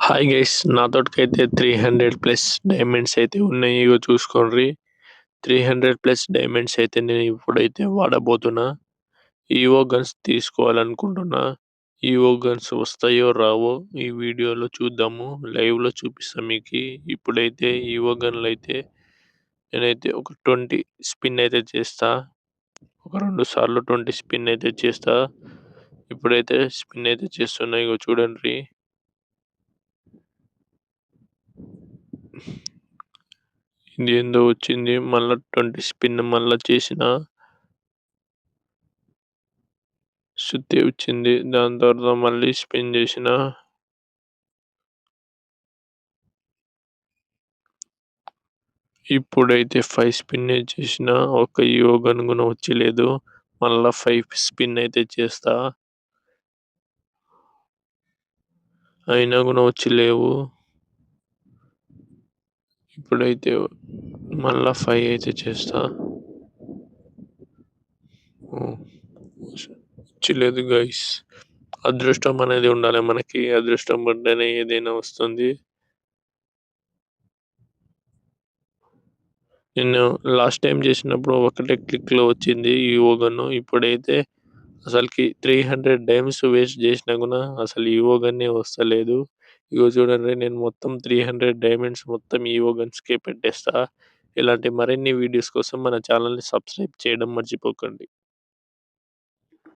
Hi guys, నాతోటికైతే 300 plus diamonds అయితే ఉన్నాయి. ఇగో చూసుకోండి. 300 ప్లస్ డైమండ్స్ అయితే నేను ఇప్పుడైతే వాడబోతున్నా. ఈవో గన్స్ తీసుకోవాలనుకుంటున్నా. ఈవో గన్స్ వస్తాయో రావో ఈ వీడియోలో చూద్దాము. లైవ్ లో చూపిస్తా మీకు. ఇప్పుడైతే ఈవో గన్లు అయితే నేనైతే ఒక 20 స్పిన్ అయితే చేస్తా. ఒక 2 సార్లు 20 స్పిన్ అయితే చేస్తా. ఇప్పుడైతే స్పిన్ అయితే చేస్తున్నా. ఇగో చూడండి. ఇది ఏందో వచ్చింది. మళ్ళా 20 స్పిన్ మళ్ళా చేసిన శుద్ధి వచ్చింది. దాని తర్వాత మళ్ళీ స్పిన్ చేసిన ఇప్పుడైతే 5 స్పిన్ చేసిన ఒక యోగన్ కూడా వచ్చలేదు. మళ్ళా 5 స్పిన్ అయితే చేస్తా, అయినా కూడా వచ్చలేవు. ఇప్పుడైతే మళ్ళా 5 అయితే చేస్తా, వచ్చలేదు గైస్. అదృష్టం అనేది ఉండాలి మనకి. అదృష్టం పడ్డనే ఏదైనా వస్తుంది. నేను లాస్ట్ టైం చేసినప్పుడు ఒకటే క్లిక్ లో వచ్చింది ఈ ఓగన్. ఇప్పుడైతే అసలుకి 300 డైమ్స్ వేస్ట్ చేసినా కూడా అసలు ఈ ఓగన్నే వస్తలేదు. ఇగో చూడండి, నేను మొత్తం 300 డైమండ్స్ మొత్తం ఈ ఓగన్స్ కే పెట్టేస్తా. ఇలాంటి మరిన్ని వీడియోస్ కోసం మన ఛానల్ ని సబ్స్క్రైబ్ చేయడం మర్చిపోకండి.